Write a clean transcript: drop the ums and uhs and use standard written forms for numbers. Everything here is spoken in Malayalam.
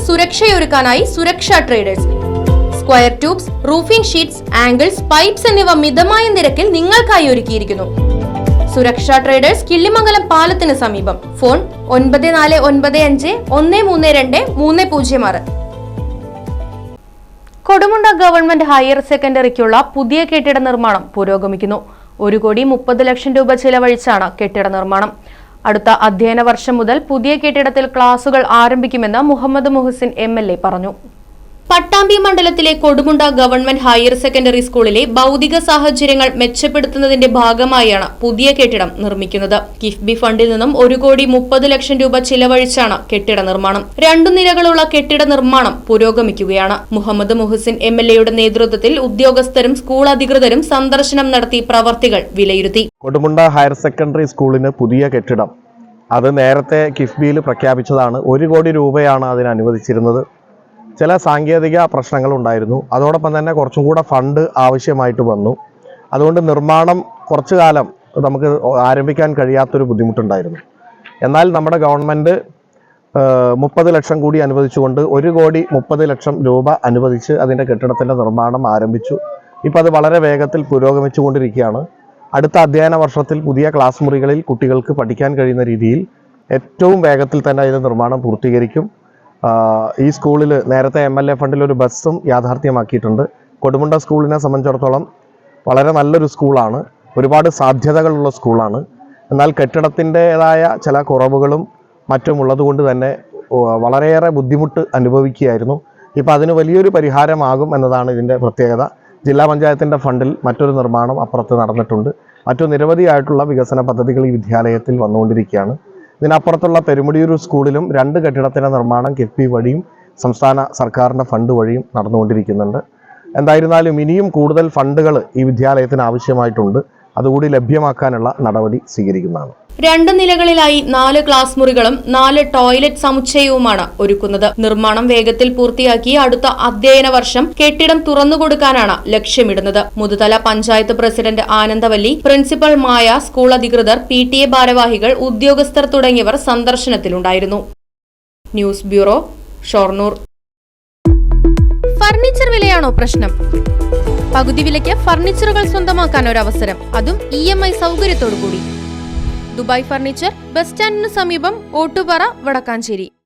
സുരക്ഷയൊരുക്കാനായി സുരക്ഷാ traders. Square tubes, roofing sheets, angles, pipes എന്നിവ മിതമായ നിരക്കിൽ നിങ്ങൾക്കായി ഒരുക്കിയിരിക്കുന്നു. സുരക്ഷാ ട്രേഡേഴ്സ്, കിള്ളിമംഗലം പാലത്തിന് സമീപം. ഫോൺ 9495132306. കൊടുമുണ്ട ഗവൺമെന്റ് ഹയർ സെക്കൻഡറിക്കുള്ള പുതിയ കെട്ടിട നിർമ്മാണം പുരോഗമിക്കുന്നു. 1,30,00,000 രൂപ ചെലവഴിച്ചാണ് കെട്ടിട നിർമ്മാണം. അടുത്ത അധ്യയന വർഷം മുതൽ പുതിയ കെട്ടിടത്തിൽ ക്ലാസുകൾ ആരംഭിക്കുമെന്ന് മുഹമ്മദ് മുഹസിൻ MLA പറഞ്ഞു. പട്ടാമ്പി മണ്ഡലത്തിലെ കൊടുമുണ്ട ഗവൺമെന്റ് ഹയർ സെക്കൻഡറി സ്കൂളിലെ ഭൗതിക സാഹചര്യങ്ങൾ മെച്ചപ്പെടുത്തുന്നതിന്റെ ഭാഗമായാണ് പുതിയ കെട്ടിടം നിർമ്മിക്കുന്നത്. കിഫ്ബി ഫണ്ടിൽ നിന്നും 1,30,00,000 രൂപ ചിലവഴിച്ചാണ് കെട്ടിട നിർമ്മാണം. 2 നിലകളുള്ള കെട്ടിട നിർമ്മാണം പുരോഗമിക്കുകയാണ്. മുഹമ്മദ് മുഹസിൻ MLAയുടെ നേതൃത്വത്തിൽ ഉദ്യോഗസ്ഥരും സ്കൂൾ അധികൃതരും സന്ദർശനം നടത്തി പ്രവർത്തികൾ വിലയിരുത്തി. കൊടുമുണ്ട ഹയർ സെക്കൻഡറി സ്കൂളിന് പുതിയ കെട്ടിടം അത് നേരത്തെ കിഫ്ബിയിൽ പ്രഖ്യാപിച്ചതാണ്. 1 കോടി രൂപയാണ് അതിന് അനുവദിച്ചിരുന്നത്. ചില സാങ്കേതിക പ്രശ്നങ്ങളുണ്ടായിരുന്നു. അതോടൊപ്പം തന്നെ കുറച്ചും കൂടെ ഫണ്ട് ആവശ്യമായിട്ട് വന്നു. അതുകൊണ്ട് നിർമ്മാണം കുറച്ചു കാലം നമുക്ക് ആരംഭിക്കാൻ കഴിയാത്തൊരു ബുദ്ധിമുട്ടുണ്ടായിരുന്നു. എന്നാൽ നമ്മുടെ ഗവൺമെൻറ് 30 ലക്ഷം കൂടി അനുവദിച്ചുകൊണ്ട് 1,30,00,000 രൂപ അനുവദിച്ച് അതിൻ്റെ കെട്ടിടത്തിൻ്റെ നിർമ്മാണം ആരംഭിച്ചു. ഇപ്പോൾ അത് വളരെ വേഗത്തിൽ പുരോഗമിച്ചുകൊണ്ടിരിക്കുകയാണ്. അടുത്ത അധ്യയന വർഷത്തിൽ പുതിയ ക്ലാസ് മുറികളിൽ കുട്ടികൾക്ക് പഠിക്കാൻ കഴിയുന്ന രീതിയിൽ ഏറ്റവും വേഗത്തിൽ തന്നെ അതിൻ്റെ നിർമ്മാണം പൂർത്തീകരിക്കും. ഈ സ്കൂളിൽ നേരത്തെ MLA ഫണ്ടിൽ ഒരു ബസ്സും യാഥാർത്ഥ്യമാക്കിയിട്ടുണ്ട്. കൊടുമുണ്ട സ്കൂളിനെ സംബന്ധിച്ചിടത്തോളം വളരെ നല്ലൊരു സ്കൂളാണ്, ഒരുപാട് സാധ്യതകളുള്ള സ്കൂളാണ്. എന്നാൽ കെട്ടിടത്തിൻ്റെതായ ചില കുറവുകളും മറ്റും ഉള്ളതുകൊണ്ട് തന്നെ വളരെയേറെ ബുദ്ധിമുട്ട് അനുഭവിക്കുകയായിരുന്നു. ഇപ്പോൾ അതിന് വലിയൊരു പരിഹാരമാകും എന്നതാണ് ഇതിൻ്റെ പ്രത്യേകത. ജില്ലാ പഞ്ചായത്തിൻ്റെ ഫണ്ടിൽ മറ്റൊരു നിർമ്മാണം അപ്പുറത്ത് നടന്നിട്ടുണ്ട്. മറ്റു നിരവധിയായിട്ടുള്ള വികസന പദ്ധതികൾ ഈ വിദ്യാലയത്തിൽ വന്നുകൊണ്ടിരിക്കുകയാണ്. ഇതിനപ്പുറത്തുള്ള പെരുമുടിയൂർ സ്കൂളിലും 2 കെട്ടിടത്തിൻ്റെ നിർമ്മാണം കിഫ്ബി വഴിയും സംസ്ഥാന സർക്കാരിൻ്റെ ഫണ്ട് വഴിയും നടന്നുകൊണ്ടിരിക്കുന്നുണ്ട്. എന്തായിരുന്നാലും ഇനിയും കൂടുതൽ ഫണ്ടുകൾ ഈ വിദ്യാലയത്തിന് ആവശ്യമായിട്ടുണ്ട്. അതുകൂടി ലഭ്യമാക്കാനുള്ള നടപടി സ്വീകരിക്കുന്നതാണ്. 2 നിലകളിലായി 4 ക്ലാസ് മുറികളും 4 ടോയ്ലറ്റ് സമുച്ചയവുമാണ് ഒരുക്കുന്നത്. നിർമ്മാണം വേഗത്തിൽ പൂർത്തിയാക്കി അടുത്ത അധ്യയന വർഷം കെട്ടിടം തുറന്നുകൊടുക്കാനാണ് ലക്ഷ്യമിടുന്നത്. Muthuthala panchayat president Anandavalli, principal Maya, school അധികൃതർ, PTA ഭാരവാഹികൾ, ഉദ്യോഗസ്ഥർ തുടങ്ങിയവർ സന്ദർശനത്തിലുണ്ടായിരുന്നു. News bureau, Shoranur. ഫർണിച്ചർ വിലയാണോ പ്രശ്നം? പകുതി വിലയ്ക്ക് ഫർണിച്ചറുകൾ സ്വന്തമാക്കാൻ ഒരു അവസരം, അതും EMI സൗകര്യത്തോടു കൂടി. ദുബായ് ഫർണിച്ചർ, ബസ് സ്റ്റാൻഡിന് സമീപം, ഓട്ടുപാറ, വടക്കാഞ്ചേരി.